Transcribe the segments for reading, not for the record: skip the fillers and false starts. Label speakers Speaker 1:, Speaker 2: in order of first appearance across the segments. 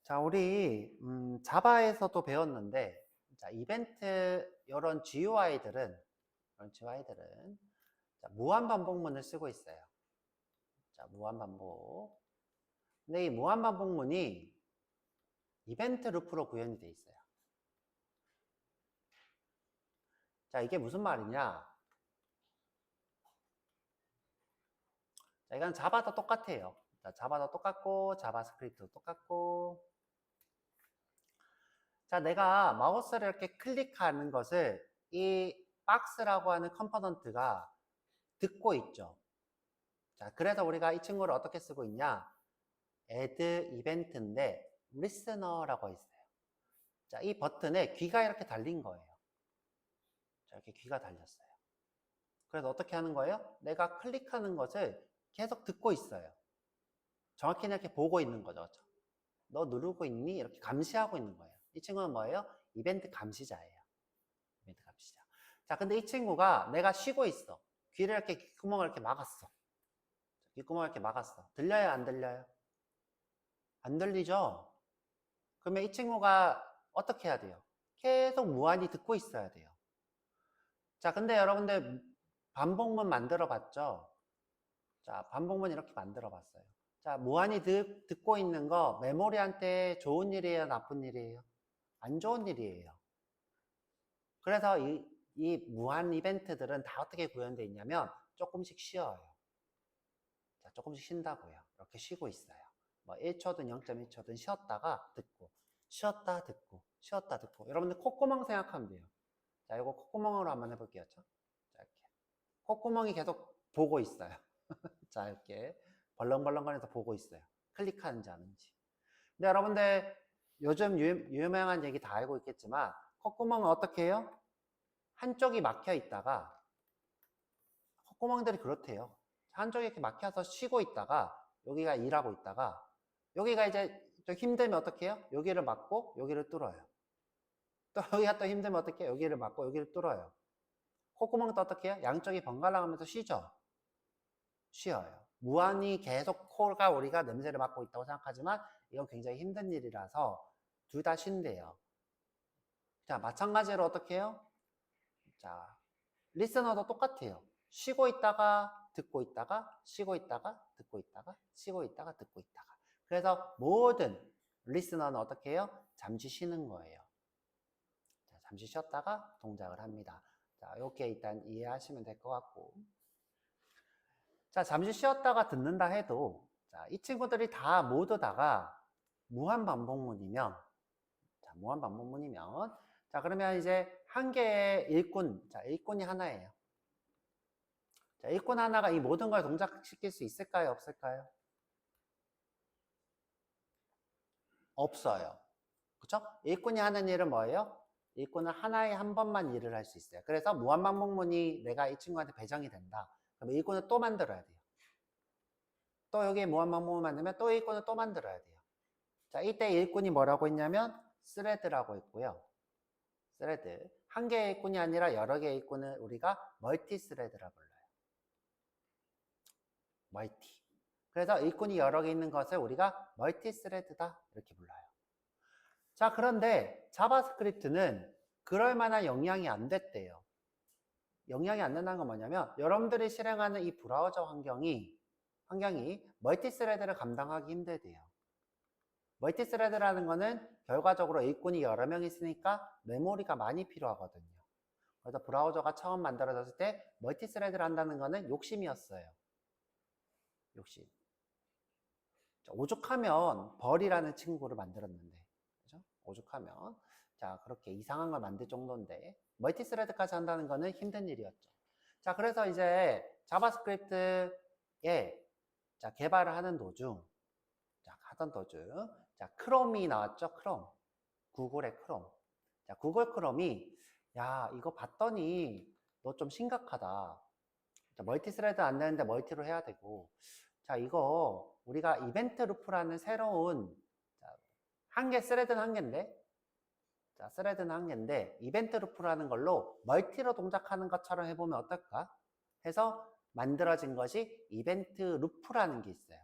Speaker 1: 자, 우리 자바에서도 배웠는데, 자, 이벤트 이런 GUI들은 자, 무한 반복문을 쓰고 있어요. 자, 무한 반복. 근데 이 무한 반복문이 이벤트 루프로 구현이 돼 있어요. 자, 이게 무슨 말이냐? 자, 이건 자바도 똑같아요. 자, 자바도 똑같고, 자바스크립트도 똑같고. 자, 내가 마우스를 이렇게 클릭하는 것을 이 박스라고 하는 컴포넌트가 듣고 있죠. 자, 그래서 우리가 이 친구를 어떻게 쓰고 있냐? add event인데 listener라고 있어요. 자, 이 버튼에 귀가 이렇게 달린 거예요. 자, 이렇게 귀가 달렸어요. 그래서 어떻게 하는 거예요? 내가 클릭하는 것을 계속 듣고 있어요. 정확히는 이렇게 보고 있는 거죠. 그렇죠? 너 누르고 있니? 이렇게 감시하고 있는 거예요. 이 친구는 뭐예요? 이벤트 감시자예요. 이벤트 감시자. 자, 근데 이 친구가 내가 쉬고 있어. 귀를 이렇게 귓구멍을 이렇게 막았어. 귓구멍을 이렇게 막았어. 들려요? 안 들려요? 안 들리죠? 그러면 이 친구가 어떻게 해야 돼요? 계속 무한히 듣고 있어야 돼요. 자, 근데 여러분들 반복문 만들어 봤죠? 자, 반복문 이렇게 만들어 봤어요. 자, 무한히 듣고 있는 거 메모리한테 좋은 일이에요? 나쁜 일이에요? 안 좋은 일이에요. 그래서 이 무한 이벤트들은 다 어떻게 구현되어 있냐면 조금씩 쉬어요. 자, 조금씩 쉰다고요. 이렇게 쉬고 있어요. 뭐 1초든 0.1초든 쉬었다가 듣고, 쉬었다 듣고, 쉬었다 듣고. 여러분들 콧구멍 생각하면 돼요. 자, 이거 콧구멍으로 한번 해볼게요. 자, 이렇게. 콧구멍이 계속 보고 있어요. 자, 이렇게 벌렁벌렁거려서 보고 있어요. 클릭하는지 아닌지. 근데 여러분들 요즘 유명한 얘기 다 알고 있겠지만 콧구멍은 어떻게 해요? 한쪽이 막혀 있다가 콧구멍들이 그렇대요. 한쪽이 이렇게 막혀서 쉬고 있다가 여기가 일하고 있다가 여기가 이제 좀 힘들면 어떻게 해요? 여기를 막고 여기를 뚫어요. 또 여기가 또 힘들면 어떻게 해요? 여기를 막고 여기를 뚫어요. 콧구멍도 어떻게 해요? 양쪽이 번갈아 가면서 쉬죠. 쉬어요. 무한히 계속 코가 우리가 냄새를 맡고 있다고 생각하지만 이건 굉장히 힘든 일이라서 둘 다 쉰대요. 자, 마찬가지로 어떻게 해요? 자, 리스너도 똑같아요. 쉬고 있다가 듣고 있다가 쉬고 있다가 듣고 있다가 쉬고 있다가 듣고 있다가. 그래서 모든 리스너는 어떻게 해요? 잠시 쉬는 거예요. 자, 잠시 쉬었다가 동작을 합니다. 자, 이렇게 일단 이해하시면 될 것 같고. 자, 잠시 쉬었다가 듣는다 해도, 자, 이 친구들이 다 모두 다가 무한 반복문이면, 자, 무한 반복문이면, 자, 그러면 이제 한 개의 일꾼, 자, 일꾼이 하나예요. 자, 일꾼 하나가 이 모든 걸 동작시킬 수 있을까요? 없을까요? 없어요. 그쵸? 일꾼이 하는 일은 뭐예요? 일꾼은 하나에 한 번만 일을 할 수 있어요. 그래서 무한 반복문이 내가 이 친구한테 배정이 된다. 그럼 일꾼을 또 만들어야 돼요. 또 여기에 무한 반복문 만들면 또 일꾼을 또 만들어야 돼요. 자, 이때 일꾼이 뭐라고 했냐면 스레드라고 했고요. 스레드. 한 개의 일꾼이 아니라 여러 개의 일꾼을 우리가 멀티 스레드라고 불러요. 멀티. 그래서 일꾼이 여러 개 있는 것을 우리가 멀티 스레드다 이렇게 불러요. 자, 그런데 자바스크립트는 그럴 만한 영향이 안 됐대요. 영향이 안 된다는 건 뭐냐면 여러분들이 실행하는 이 브라우저 환경이 멀티스레드를 감당하기 힘들대요. 멀티스레드라는 거는 결과적으로 일꾼이 여러 명 있으니까 메모리가 많이 필요하거든요. 그래서 브라우저가 처음 만들어졌을 때 멀티스레드를 한다는 거는 욕심이었어요. 욕심. 오죽하면 벌이라는 친구를 만들었는데, 그죠? 오죽하면. 자, 그렇게 이상한 걸 만들 정도인데, 멀티스레드까지 한다는 거는 힘든 일이었죠. 자, 그래서 이제 자바스크립트에 자, 개발을 하는 도중, 자, 크롬이 나왔죠, 크롬. 구글의 크롬. 자, 구글 크롬이, 야, 이거 봤더니 너 좀 심각하다. 자, 멀티스레드 안 되는데 멀티로 해야 되고, 자, 이거 우리가 이벤트 루프라는 새로운, 한 개, 스레드는 한 개인데, 자, 스레드는 한 개인데, 이벤트 루프라는 걸로 멀티로 동작하는 것처럼 해보면 어떨까? 해서 만들어진 것이 이벤트 루프라는 게 있어요.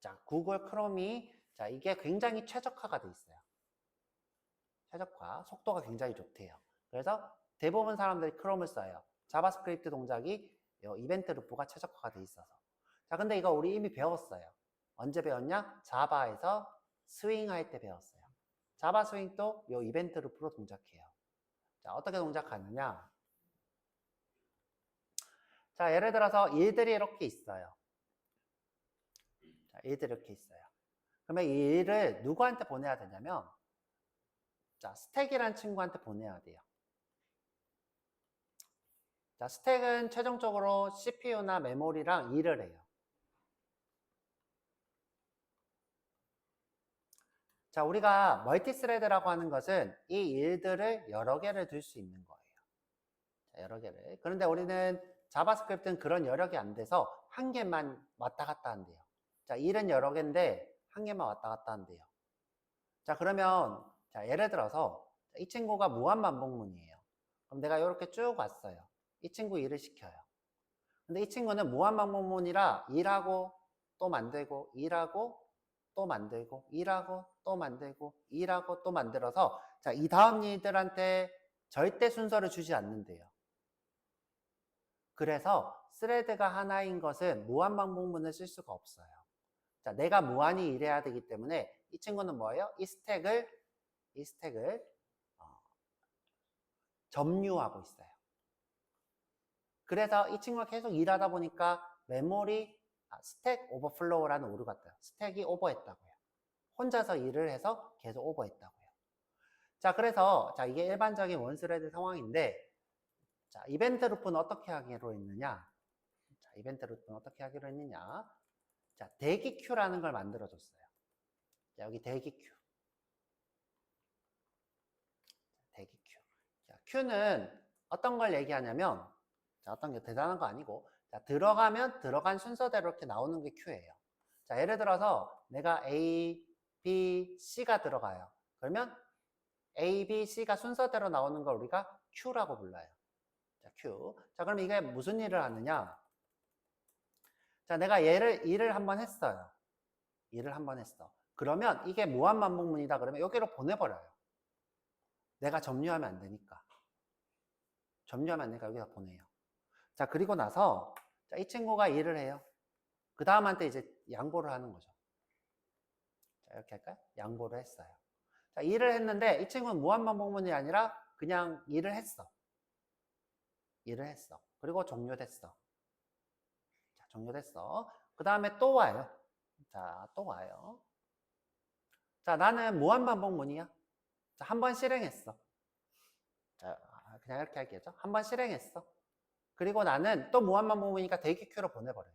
Speaker 1: 자, 구글 크롬이 자, 이게 굉장히 최적화가 돼 있어요. 최적화, 속도가 굉장히 좋대요. 그래서 대부분 사람들이 크롬을 써요. 자바스크립트 동작이 이벤트 루프가 최적화가 돼 있어서. 자, 근데 이거 우리 이미 배웠어요. 언제 배웠냐? 자바에서 스윙 할 때 배웠어요. 자바 스윙도 이 이벤트 루프로 동작해요. 자, 어떻게 동작하느냐? 자, 예를 들어서 일들이 이렇게 있어요. 자, 일들이 이렇게 있어요. 그러면 이 일을 누구한테 보내야 되냐면, 자, 스택이라는 친구한테 보내야 돼요. 자, 스택은 최종적으로 CPU나 메모리랑 일을 해요. 자, 우리가 멀티스레드라고 하는 것은 이 일들을 여러 개를 둘 수 있는 거예요. 자, 여러 개를. 그런데 우리는 자바스크립트는 그런 여력이 안 돼서 한 개만 왔다 갔다 한대요. 자, 일은 여러 개인데 한 개만 왔다 갔다 한대요. 자, 그러면 자, 예를 들어서 이 친구가 무한반복문이에요. 그럼 내가 이렇게 쭉 왔어요. 이 친구 일을 시켜요. 근데 이 친구는 무한반복문이라 일하고 또 만들고 일하고 또 만들고 일하고 또 만들고 일하고 또 만들어서 자, 이 다음 일들한테 절대 순서를 주지 않는데요. 그래서 스레드가 하나인 것은 무한반복문을 쓸 수가 없어요. 자, 내가 무한히 일해야 되기 때문에 이 친구는 뭐예요? 이 스택을 점유하고 있어요. 그래서 이 친구가 계속 일하다 보니까 메모리 스택 오버플로우라는 오류가 떠요. 스택이 오버했다고요. 혼자서 일을 해서 계속 오버했다고요. 자, 그래서 자, 이게 일반적인 원스레드 상황인데, 자, 이벤트 루프는 어떻게 하기로 했느냐? 자, 이벤트 루프는 어떻게 하기로 했느냐? 자, 대기 큐라는 걸 만들어 줬어요. 자, 여기 대기 큐. 대기 큐. 자, 큐는 어떤 걸 얘기하냐면, 자, 어떤 게 대단한 거 아니고, 자, 들어가면 들어간 순서대로 이렇게 나오는 게 큐예요. 자, 예를 들어서 내가 A, B, C가 들어가요. 그러면 A, B, C가 순서대로 나오는 걸 우리가 Q라고 불러요. 자, Q. 자, 그럼 이게 무슨 일을 하느냐? 자, 내가 일을 한번 했어요. 일을 한번 했어. 그러면 이게 무한반복문이다 그러면 여기로 보내버려요. 내가 점유하면 안 되니까. 점유하면 안 되니까 여기다 보내요. 자, 그리고 나서 자, 이 친구가 일을 해요. 그 다음한테 이제 양보를 하는 거죠. 자, 이렇게 할까요? 양보를 했어요. 자, 일을 했는데 이 친구는 무한반복문이 아니라 그냥 일을 했어. 일을 했어. 그리고 종료됐어. 자, 종료됐어. 그 다음에 또 와요. 자, 또 와요. 자, 나는 무한반복문이야. 자, 한 번 실행했어. 자, 그냥 이렇게 할게요. 한 번 실행했어. 그리고 나는 또 무한반복문이니까 대기 큐로 보내버려요.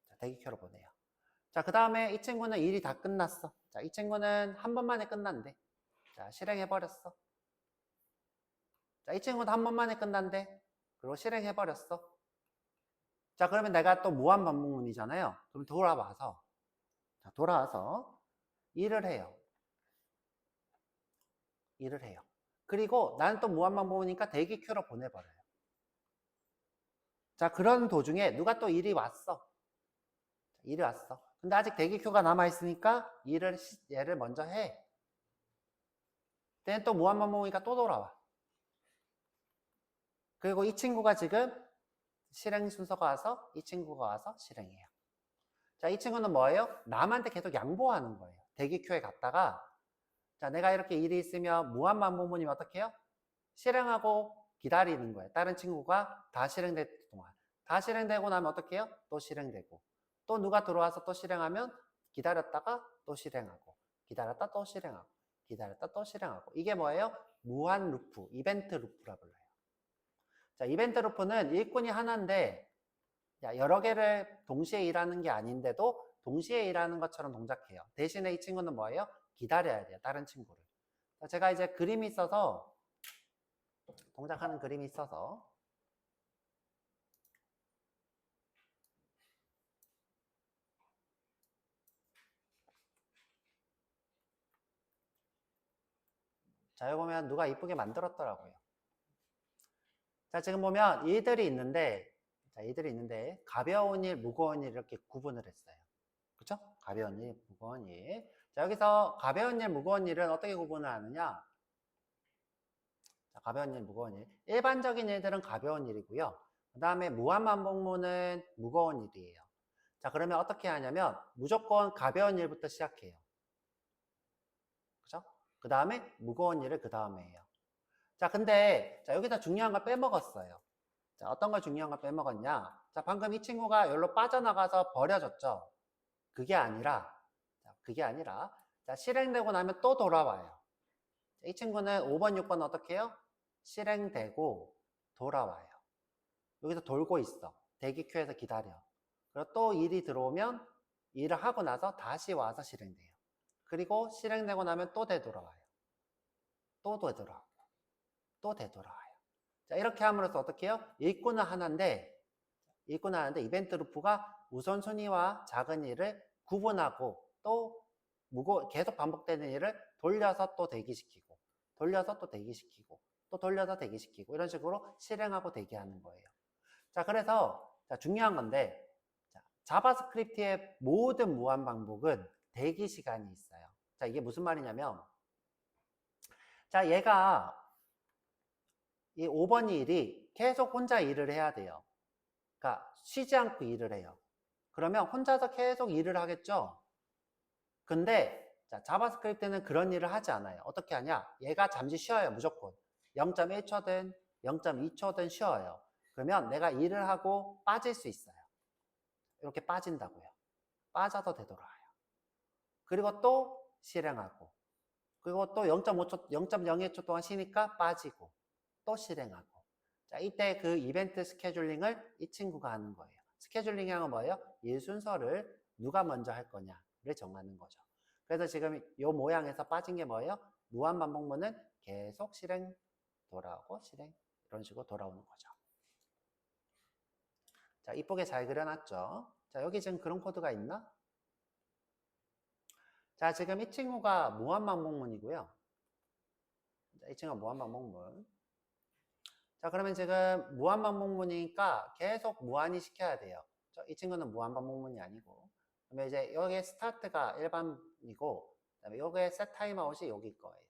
Speaker 1: 자, 대기 큐로 보내요. 자, 그 다음에 이 친구는 일이 다 끝났어. 자, 이 친구는 한 번만에 끝난대. 자, 실행해버렸어. 자, 이 친구도 한 번만에 끝난대. 그리고 실행해버렸어. 자, 그러면 내가 또 무한반복문이잖아요. 그럼 돌아와서, 자, 돌아와서 일을 해요. 일을 해요. 그리고 나는 또 무한반복이니까 대기 큐로 보내버려요. 자, 그런 도중에 누가 또 일이 왔어. 일이 왔어. 근데 아직 대기 큐가 남아있으니까 얘를 먼저 해. 그때는 또 무한반복이니까 또 돌아와. 그리고 이 친구가 지금 실행 순서가 와서 이 친구가 와서 실행해요. 자, 이 친구는 뭐예요? 남한테 계속 양보하는 거예요. 대기 큐에 갔다가 자, 내가 이렇게 일이 있으면 무한반복문이면 어떻게 해요? 실행하고 기다리는 거예요. 다른 친구가 다 실행될 동안. 다 실행되고 나면 어떻게 해요? 또 실행되고. 또 누가 들어와서 또 실행하면 기다렸다가 또 실행하고. 기다렸다 또 실행하고. 기다렸다 또 실행하고. 이게 뭐예요? 무한 루프, 이벤트 루프라 불러요. 자, 이벤트 루프는 일꾼이 하나인데 여러 개를 동시에 일하는 게 아닌데도 동시에 일하는 것처럼 동작해요. 대신에 이 친구는 뭐예요? 기다려야 돼요. 다른 친구를. 제가 이제 그림이 있어서 동작하는 그림이 있어서 자, 여기 보면 누가 이쁘게 만들었더라고요. 자, 지금 보면 이들이 있는데 가벼운 일, 무거운 일 이렇게 구분을 했어요. 그쵸? 가벼운 일, 무거운 일. 자, 여기서 가벼운 일, 무거운 일은 어떻게 구분을 하느냐? 자, 가벼운 일, 무거운 일. 일반적인 일들은 가벼운 일이고요. 그 다음에 무한반복문은 무거운 일이에요. 자, 그러면 어떻게 하냐면 무조건 가벼운 일부터 시작해요. 그죠? 그 다음에 무거운 일을 그 다음에 해요. 자, 근데 자, 여기서 중요한 걸 빼먹었어요. 자, 어떤 걸 중요한 걸 빼먹었냐? 자, 방금 이 친구가 여기로 빠져나가서 버려졌죠? 그게 아니라, 자, 실행되고 나면 또 돌아와요. 자, 이 친구는 5번, 6번 어떻게 해요? 실행되고 돌아와요. 여기서 돌고 있어. 대기 큐에서 기다려. 그리고 또 일이 들어오면 일을 하고 나서 다시 와서 실행돼요. 그리고 실행되고 나면 또 되돌아와요. 또 되돌아오고, 또 되돌아와요. 자, 이렇게 함으로써 어떻게 해요? 읽고는 하는데 이벤트 루프가 우선순위와 작은 일을 구분하고 또 계속 반복되는 일을 돌려서 또 대기시키고 돌려서 또 대기시키고 또 돌려서 대기시키고 이런 식으로 실행하고 대기하는 거예요. 자, 그래서 자, 중요한 건데 자, 자바스크립트의 모든 무한 반복은 대기 시간이 있어요. 자, 이게 무슨 말이냐면 자, 얘가 이 5번 일이 계속 혼자 일을 해야 돼요. 그러니까 쉬지 않고 일을 해요. 그러면 혼자서 계속 일을 하겠죠? 근데 자, 자바스크립트는 그런 일을 하지 않아요. 어떻게 하냐? 얘가 잠시 쉬어요. 무조건. 0.1초든 0.2초든 쉬어요. 그러면 내가 일을 하고 빠질 수 있어요. 이렇게 빠진다고요. 빠져서 되돌아와요. 그리고 또 실행하고 그리고 또 0.5초, 0.01초 동안 쉬니까 빠지고 또 실행하고 자, 이때 그 이벤트 스케줄링을 이 친구가 하는 거예요. 스케줄링이 하는 건 뭐예요? 일 순서를 누가 먼저 할 거냐를 정하는 거죠. 그래서 지금 이 모양에서 빠진 게 뭐예요? 무한 반복문은 계속 실행, 돌아오고 실행 이런 식으로 돌아오는 거죠. 자, 이쁘게 잘 그려놨죠? 자, 여기 지금 그런 코드가 있나? 자, 지금 이 친구가 무한 반복문이고요. 자, 이 친구가 무한 반복문. 자, 그러면 지금 무한 반복문이니까 계속 무한히 시켜야 돼요. 이 친구는 무한 반복문이 아니고. 그러면 이제 여기에 스타트가 1번이고, 그다음에 여기에 셋 타임아웃이 여기 거예요.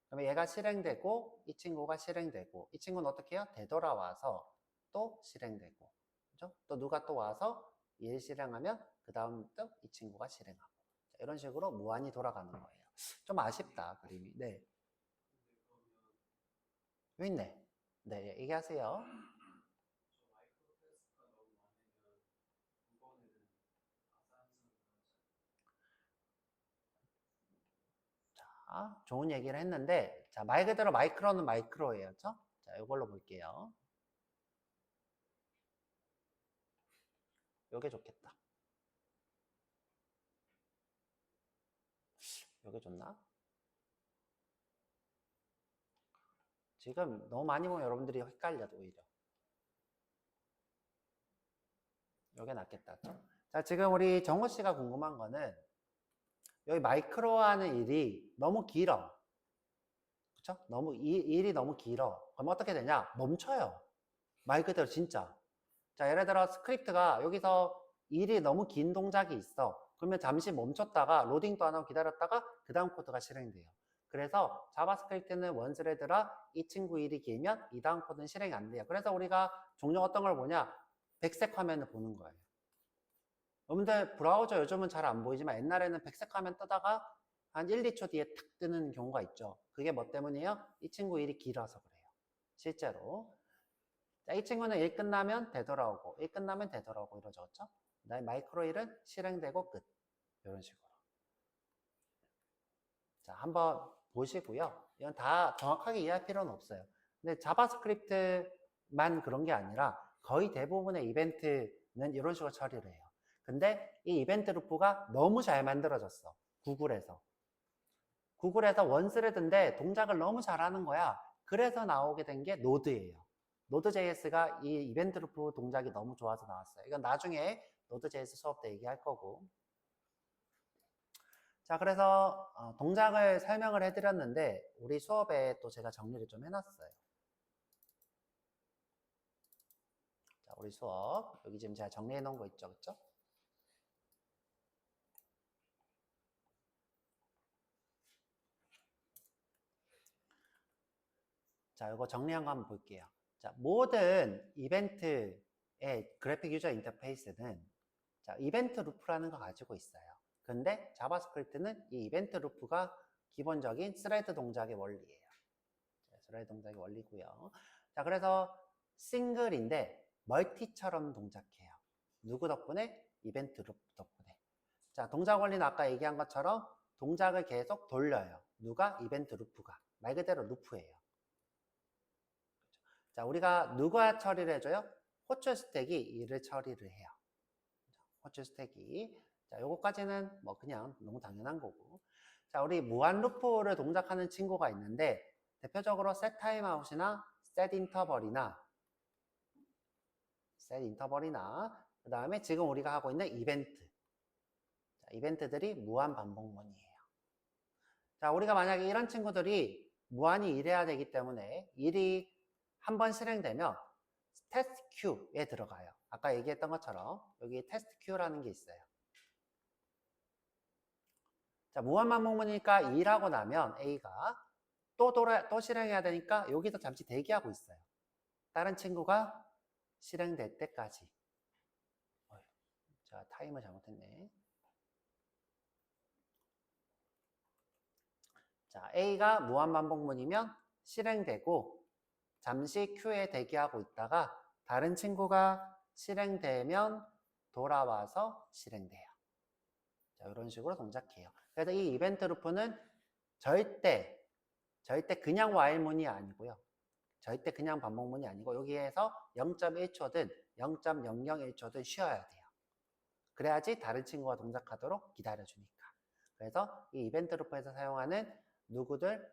Speaker 1: 그러면 얘가 실행되고, 이 친구가 실행되고, 이 친구는 어떻게 해요? 되돌아와서 또 실행되고, 그죠? 또 누가 또 와서 일 실행하면 그 다음 또 이 친구가 실행하고. 자, 이런 식으로 무한히 돌아가는 거예요. 좀 아쉽다, 그림이. 네. 여기 있네. 네, 얘기하세요. 좋은 얘기를 했는데, 자, 말 그대로 마이크로는 마이크로예요. 그쵸? 자, 이걸로 볼게요. 요게 좋겠다. 요게 좋나? 지금 너무 많이 보면 여러분들이 헷갈려, 오히려. 요게 낫겠다. 그쵸? 자, 지금 우리 정호 씨가 궁금한 거는, 여기 마이크로 하는 일이 너무 길어. 그쵸? 일이 너무 길어. 그럼 어떻게 되냐? 멈춰요. 말 그대로 진짜. 자, 예를 들어 스크립트가 여기서 일이 너무 긴 동작이 있어. 그러면 잠시 멈췄다가 로딩도 안 하고 기다렸다가 그 다음 코드가 실행돼요. 그래서 자바스크립트는 원스레드라 이 친구 일이 길면 이 다음 코드는 실행이 안 돼요. 그래서 우리가 종종 어떤 걸 보냐? 백색 화면을 보는 거예요. 여러분들 브라우저 요즘은 잘 안 보이지만 옛날에는 백색 화면 뜨다가 한 1, 2초 뒤에 탁 뜨는 경우가 있죠. 그게 뭐 때문이에요? 이 친구 일이 길어서 그래요. 실제로. 자, 이 친구는 일 끝나면 되돌아오고, 일 끝나면 되돌아오고 이러죠. 그렇죠? 그다음에 마이크로 일은 실행되고 끝. 이런 식으로. 자, 한번 보시고요. 이건 다 정확하게 이해할 필요는 없어요. 근데 자바스크립트만 그런 게 아니라 거의 대부분의 이벤트는 이런 식으로 처리를 해요. 근데 이 이벤트 루프가 너무 잘 만들어졌어. 구글에서. 구글에서 원스레드인데 동작을 너무 잘하는 거야. 그래서 나오게 된 게 노드예요. 노드.js가 이 이벤트 루프 동작이 너무 좋아서 나왔어요. 이건 나중에 노드.js 수업 때 얘기할 거고. 자, 그래서 동작을 설명을 해드렸는데 우리 수업에 또 제가 정리를 좀 해놨어요. 자, 우리 수업 여기 지금 제가 정리해 놓은 거 있죠, 그렇죠? 자, 이거 정리한 거 한번 볼게요. 자, 모든 이벤트의 그래픽 유저 인터페이스는 자, 이벤트 루프라는 거 가지고 있어요. 근데 자바스크립트는 이 이벤트 루프가 기본적인 스레드 동작의 원리예요. 자, 스레드 동작의 원리고요. 자, 그래서 싱글인데 멀티처럼 동작해요. 누구 덕분에? 이벤트 루프 덕분에. 자, 동작 원리는 아까 얘기한 것처럼 동작을 계속 돌려요. 누가? 이벤트 루프가. 말 그대로 루프예요. 자, 우리가 누가 처리를 해줘요? 호출 스택이 이를 처리를 해요. 호출 스택이. 자, 요거까지는 뭐 그냥 너무 당연한 거고. 자, 우리 무한 루프를 동작하는 친구가 있는데 대표적으로 set timeout이나 set interval이나 그 다음에 지금 우리가 하고 있는 이벤트. 자, 이벤트들이 무한 반복문이에요. 자, 우리가 만약에 이런 친구들이 무한히 일해야 되기 때문에 일이 한 번 실행되면 테스트 큐에 들어가요. 아까 얘기했던 것처럼 여기 테스트 큐라는 게 있어요. 자, 무한 반복문이니까 일하고 나면 A가 또 실행해야 되니까 여기서 잠시 대기하고 있어요. 다른 친구가 실행될 때까지. 자, 타임을 잘못했네. 자, A가 무한 반복문이면 실행되고 잠시 Q에 대기하고 있다가 다른 친구가 실행되면 돌아와서 실행돼요. 자, 이런 식으로 동작해요. 그래서 이 이벤트 루프는 절대 그냥 while문이 아니고요. 절대 그냥 반복문이 아니고 여기에서 0.1초든 0.001초든 쉬어야 돼요. 그래야지 다른 친구가 동작하도록 기다려주니까. 그래서 이 이벤트 루프에서 사용하는 누구들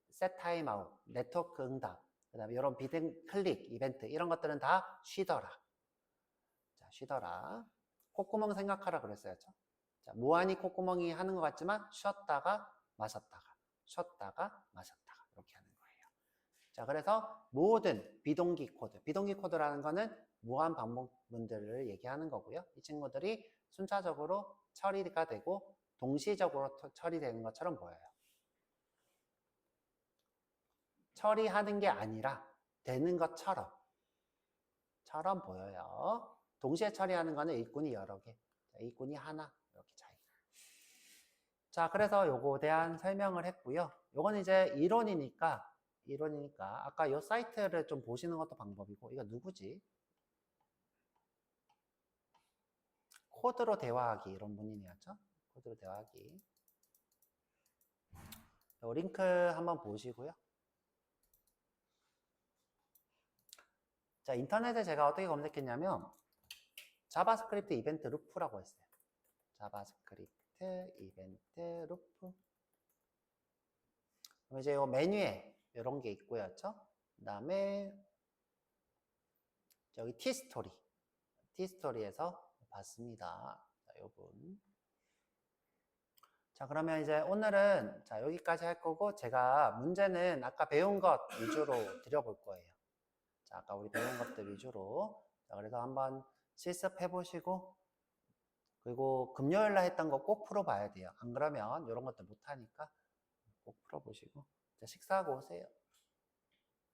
Speaker 1: set timeout, 네트워크 응답, 그 다음에 이런 비등 클릭 이벤트 이런 것들은 다 쉬더라. 자, 쉬더라. 콧구멍 생각하라 그랬어야죠. 자, 무한히 콧구멍이 하는 것 같지만 쉬었다가 마셨다가 쉬었다가 마셨다가 이렇게 하는 거예요. 자, 그래서 모든 비동기 코드라는 거는 무한 반복문들을 얘기하는 거고요. 이 친구들이 순차적으로 처리가 되고 동시적으로 처리되는 것처럼 보여요. 처리하는 게 아니라 되는 것처럼 보여요. 동시에 처리하는 거는 일꾼이 여러 개, 일꾼이 하나 이렇게 차이. 자, 그래서 요거에 대한 설명을 했고요. 요건 이제 이론이니까 아까 요 사이트를 좀 보시는 것도 방법이고. 이거 누구지? 코드로 대화하기 이런 분이었죠. 코드로 대화하기. 요 링크 한번 보시고요. 자, 인터넷에 제가 어떻게 검색했냐면 자바스크립트 이벤트 루프라고 했어요. 자바스크립트 이벤트 루프. 그럼 이제 요 메뉴에 이런 게 있고요. 그 다음에 여기 T스토리에서 봤습니다. 자, 요분. 자, 그러면 이제 오늘은 자, 여기까지 할 거고 제가 문제는 아까 배운 것 위주로 드려볼 거예요. 자, 아까 우리 배운 것들 위주로. 자, 그래서 한번 실습해 보시고 그리고 금요일 날 했던 거 꼭 풀어봐야 돼요. 안 그러면 이런 것들 못하니까 꼭 풀어보시고. 자, 식사하고 오세요.